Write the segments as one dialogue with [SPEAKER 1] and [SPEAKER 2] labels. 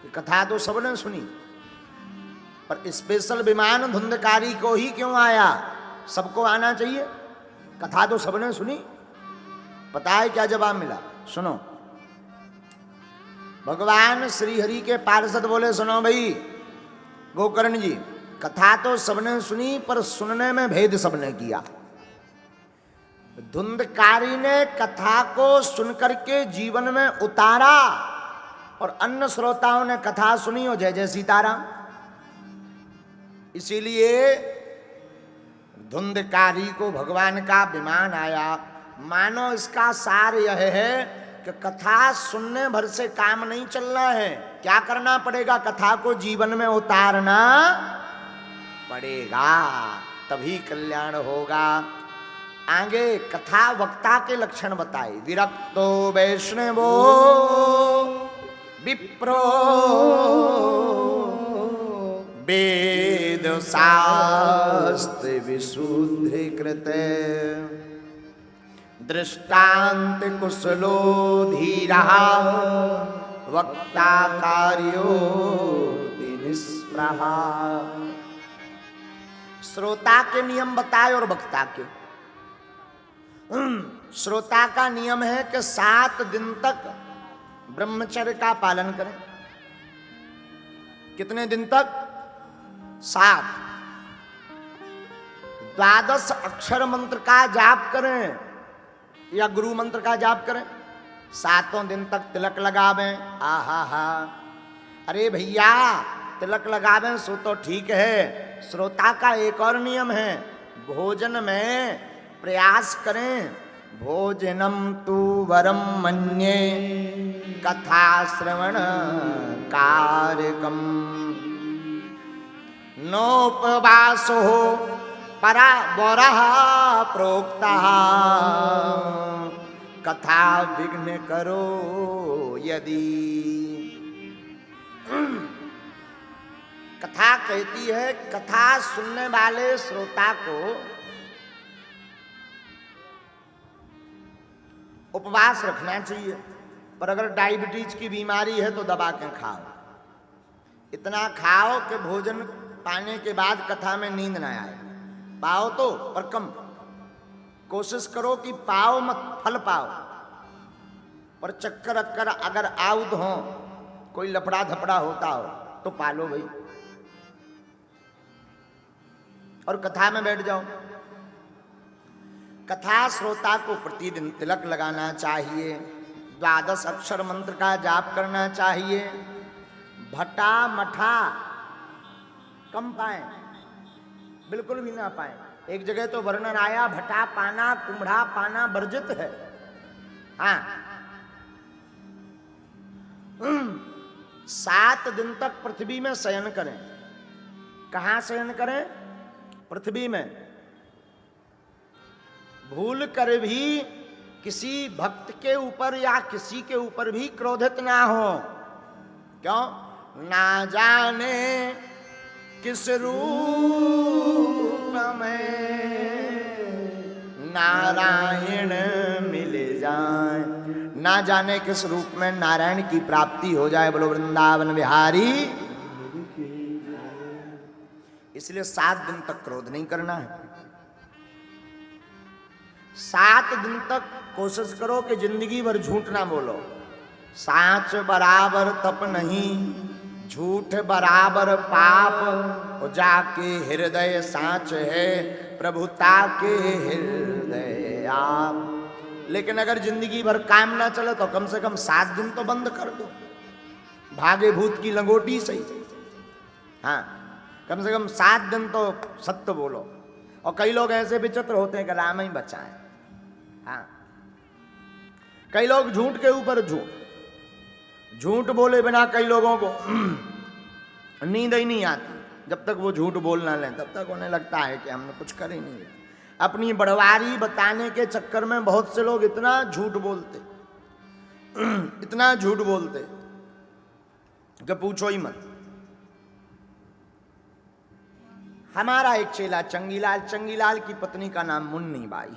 [SPEAKER 1] कि कथा तो सबने सुनी, पर स्पेशल विमान धुंधकारी को ही क्यों आया? सबको आना चाहिए, कथा तो सबने सुनी। पता है क्या जवाब मिला? सुनो, भगवान श्री हरि के पार्षद बोले, सुनो भाई गोकर्ण जी, कथा तो सबने सुनी पर सुनने में भेद सबने किया। धुंधकारी ने कथा को सुनकर के जीवन में उतारा और अन्य श्रोताओं ने कथा सुनी और जय जय सीताराम। इसीलिए धुंधकारी को भगवान का विमान आया। मानो इसका सार यह है कि कथा सुनने भर से काम नहीं चलना है। क्या करना पड़ेगा? कथा को जीवन में उतारना पड़ेगा, तभी कल्याण होगा। आगे कथा वक्ता के लक्षण बताए। विरक्तो वैष्णवो विप्रो वेद शास्त्र विशुद्धि कृते दृष्टांत कुशलो धीरा वक्ता कार्यो निष्प्रहा। श्रोता के नियम बताए और वक्ता के। श्रोता का नियम है कि 7 दिन तक ब्रह्मचर्य का पालन करें। कितने दिन तक? 7। 12 अक्षर मंत्र का जाप करें या गुरु मंत्र का जाप करें। 7 दिन तक तिलक लगावें। आहा हा, अरे भैया तिलक लगावें सो तो ठीक है। श्रोता का एक और नियम है, भोजन में प्रयास करें। भोजनम तु वरम मन्ये कथा श्रवण कार्यकम नोपवासो परा बोरः प्रोक्ता कथा विघ्न करो यदि। कथा कहती है, कथा सुनने वाले श्रोता को उपवास रखना चाहिए। पर अगर डायबिटीज की बीमारी है तो दबा के खाओ। इतना खाओ कि भोजन पाने के बाद कथा में नींद ना आए। पाओ तो पर कम, कोशिश करो कि पाओ मत, फल पाओ। पर चक्कर अक्कर अगर आउद हो, कोई लफड़ा धपड़ा होता हो तो पालो भाई और कथा में बैठ जाओ। कथा श्रोता को प्रतिदिन तिलक लगाना चाहिए। 12 अक्षर मंत्र का जाप करना चाहिए। भटा मठा कम पाए, बिल्कुल भी ना पाए। एक जगह तो वर्णन आया, भटा पाना कुम्भड़ा पाना वर्जित है। हाँ, 7 दिन तक पृथ्वी में शयन करें। कहाँ शयन करें? पृथ्वी में। भूल कर भी किसी भक्त के ऊपर या किसी के ऊपर भी क्रोधित ना हो। क्यों? ना जाने किस रूप में नारायण मिल जाए। ना जाने किस रूप में नारायण की प्राप्ति हो जाए। बोलो वृंदावन बिहारी। इसलिए 7 दिन तक क्रोध नहीं करना है। 7 दिन तक कोशिश करो कि जिंदगी भर झूठ ना बोलो। साच बराबर तप नहीं, झूठ बराबर पाप। और जाके हृदय साच है, प्रभुता के हृदय आप। लेकिन अगर जिंदगी भर काम ना चले तो कम से कम 7 दिन तो बंद कर दो। भागे भूत की लंगोटी सही। हाँ, कम से कम 7 दिन तो सत्य बोलो। और कई लोग ऐसे विचित्र होते हैं कि राम ही बचाएं। हाँ, कई लोग झूठ के ऊपर झूठ बोले बिना कई लोगों को नींद ही नहीं आती। जब तक वो झूठ बोल ना लें तब तक उन्हें लगता है कि हमने कुछ कर ही नहीं है। अपनी बड़वारी बताने के चक्कर में बहुत से लोग इतना झूठ बोलते इतना झूठ बोलते कि पूछो ही मत। हमारा एक चेला चंगीलाल की पत्नी का नाम मुन्नी बाई।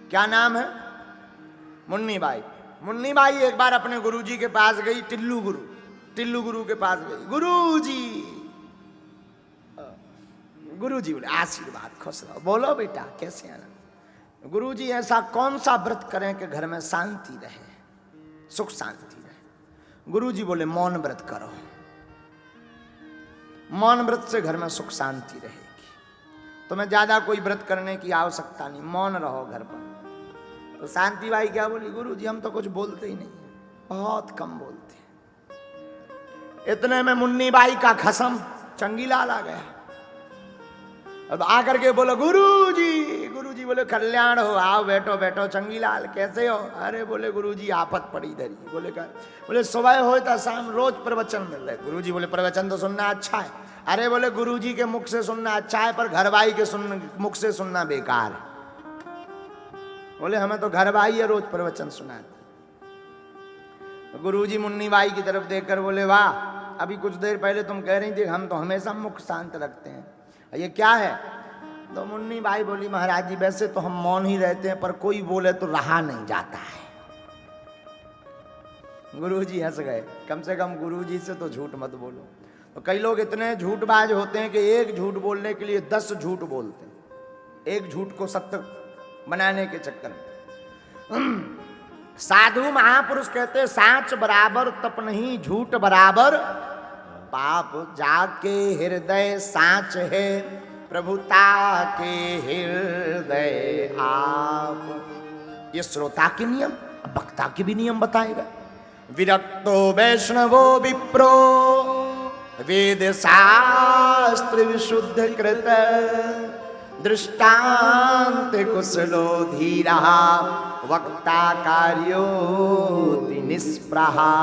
[SPEAKER 1] क्या नाम है? मुन्नी बाई। मुन्नी बाई एक बार अपने गुरुजी के पास गई, टिल्लू गुरु। टिल्लू गुरु के पास गई, गुरु जी बोले आशीर्वाद, खुश रहो। बोलो बेटा कैसे आनंद? गुरु जी ऐसा कौन सा व्रत करें कि घर में शांति रहे, सुख शांति रहे? गुरु जी बोले मौन व्रत करो, मौन व्रत से घर में सुख शांति रहेगी। तुम्हें ज्यादा कोई व्रत करने की आवश्यकता नहीं, मौन रहो घर पर। तो शांति बाई क्या बोली, गुरु जी हम तो कुछ बोलते ही नहीं, बहुत कम बोलते। इतने में मुन्नी बाई का खसम चंगीलाल आ गया। अब आकर के बोलो गुरु जी बोले कल्याण हो, आओ बैठो बैठो। चंगीलाल कैसे हो? अरे बोले गुरु जी आफत पड़ी इधर ही। बोले सुबह हो था शाम रोज प्रवचन मिल रहे। गुरु जी बोले प्रवचन तो सुनना अच्छा है। अरे बोले गुरु जी के मुख से सुनना अच्छा है, पर घरवाई के मुख से सुनना बेकार है। बोले हमें तो घरवाई है रोज प्रवचन सुनाते। गुरु जी मुन्नी बाई की तरफ देखकर बोले वाह, अभी कुछ देर पहले तुम कह रही थी हम तो हमेशा मुख शांत रखते हैं, ये क्या है? तो मुन्नी बाई बोली महाराज जी वैसे तो हम मौन ही रहते हैं, पर कोई बोले तो रहा नहीं जाता है। गुरुजी हंस गए, कम से कम गुरुजी से तो झूठ मत बोलो। तो कई लोग इतने झूठबाज होते हैं कि एक झूठ बोलने के लिए 10 झूठ बोलते हैं, एक झूठ को सत्य बनाने के चक्कर में। साधु महापुरुष कहते साच बराबर तप नहीं, झूठ बराबर पाप। जाके हृदय साच है, प्रभुता के हृदय आप। ये श्रोता के नियम, वक्ता के भी नियम बताएगा। विरक्तो वैष्णवो विप्रो, वेद शास्त्र विशुद्ध कृत, दृष्टांत कुशलो धीरा, वक्ता कार्योति निष्प्रहा।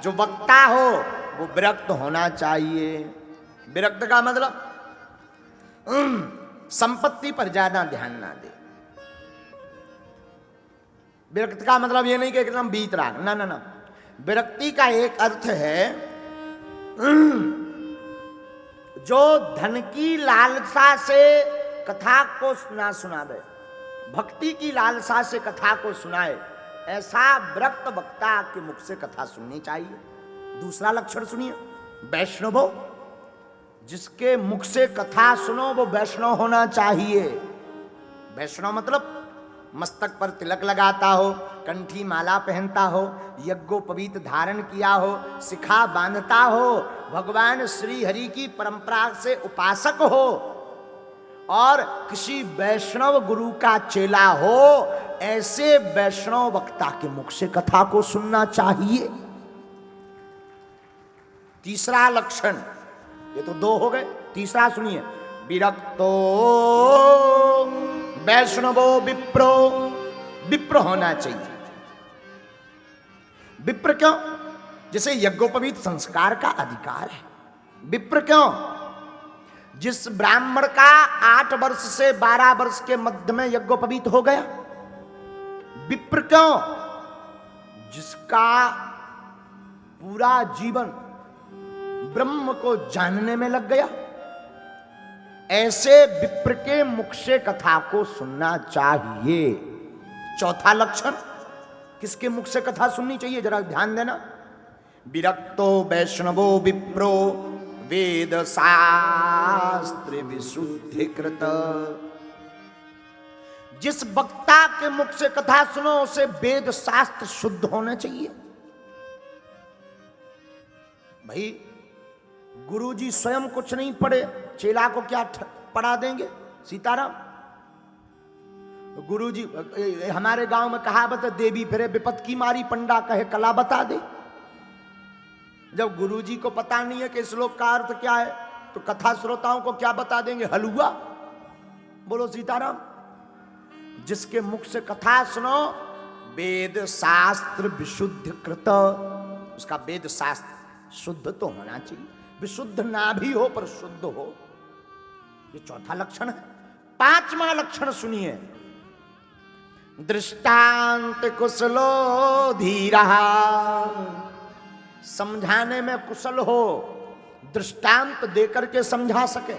[SPEAKER 1] जो वक्ता हो वो विरक्त होना चाहिए। विरक्त का मतलब संपत्ति पर ज्यादा ध्यान ना दे। विरक्त का मतलब ये नहीं कि एकदम बीतराग, ना ना ना। विरक्ति का एक अर्थ है जो धन की लालसा से कथा को ना सुनावे, भक्ति की लालसा से कथा को सुनाए, ऐसा विरक्त वक्ता के मुख से कथा सुननी चाहिए। दूसरा लक्षण सुनिए, वैष्णवो, जिसके मुख से कथा सुनो वो वैष्णव होना चाहिए। वैष्णव मतलब मस्तक पर तिलक लगाता हो, कंठी माला पहनता हो, यज्ञोपवीत धारण किया हो, शिखा बांधता हो, भगवान श्री हरि की परंपरा से उपासक हो और किसी वैष्णव गुरु का चेला हो, ऐसे वैष्णव वक्ता के मुख से कथा को सुनना चाहिए। तीसरा लक्षण, ये तो 2 हो गए, तीसरा सुनिए, विरक्तो वैष्णवो विप्रो, विप्र होना चाहिए। विप्र क्यों? जैसे यज्ञोपवीत संस्कार का अधिकार है। विप्र क्यों? जिस ब्राह्मण का 8 वर्ष से 12 वर्ष के मध्य में यज्ञोपवीत हो गया। विप्र क्यों? जिसका पूरा जीवन ब्रह्म को जानने में लग गया। ऐसे विप्र के मुख से कथा को सुनना चाहिए। चौथा लक्षण, किसके मुख से कथा सुननी चाहिए जरा ध्यान देना। विरक्तो वैष्णवो विप्रो, वेद शास्त्र विशुद्धिकृत। जिस वक्ता के मुख से कथा सुनो उसे वेद शास्त्र शुद्ध होना चाहिए। भाई गुरुजी स्वयं कुछ नहीं पढ़े, चेला को क्या पढ़ा देंगे? सीताराम। गुरुजी, हमारे गांव में कहावत है, देवी फिरे विपत की मारी, पंडा कहे कला बता दे। जब गुरुजी को पता नहीं है कि श्लोक का अर्थ क्या है, तो कथा श्रोताओं को क्या बता देंगे? हलुआ। बोलो सीताराम। जिसके मुख से कथा सुनो, वेद शास्त्र विशुद्ध कृत, उसका वेद शास्त्र शुद्ध तो होना चाहिए। विशुद्ध ना भी हो पर शुद्ध हो। ये चौथा लक्षण है। 5वां लक्षण सुनिए, दृष्टांत कुशलो धीरा। समझाने में कुशल हो, दृष्टांत देकर के समझा सके,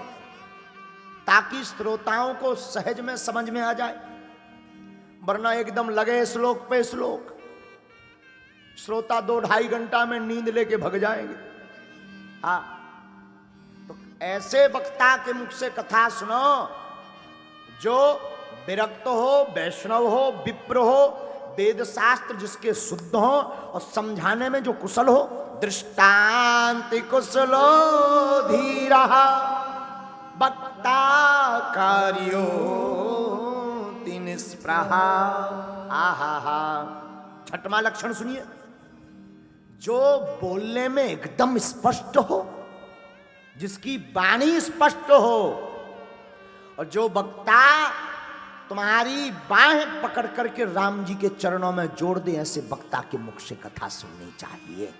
[SPEAKER 1] ताकि श्रोताओं को सहज में समझ में आ जाए। वरना एकदम लगे श्लोक पे श्लोक। श्रोता 2-2.5 घंटा में नींद लेके भग जाएंगे। हाँ, तो ऐसे वक्ता के मुख से कथा सुनो जो विरक्त हो, वैष्णव हो, विप्र हो, वेद शास्त्र जिसके शुद्ध हो और समझाने में जो कुशल हो। दृष्टांत कुशलो धीरा वक्ता कार्यो निष्प्रहा। आहा, छठवां लक्षण सुनिए, जो बोलने में एकदम स्पष्ट हो, जिसकी वाणी स्पष्ट हो, और जो वक्ता तुम्हारी बाहें पकड़ करके राम जी के चरणों में जोड़ दे, ऐसे वक्ता के मुख से कथा सुननी चाहिए।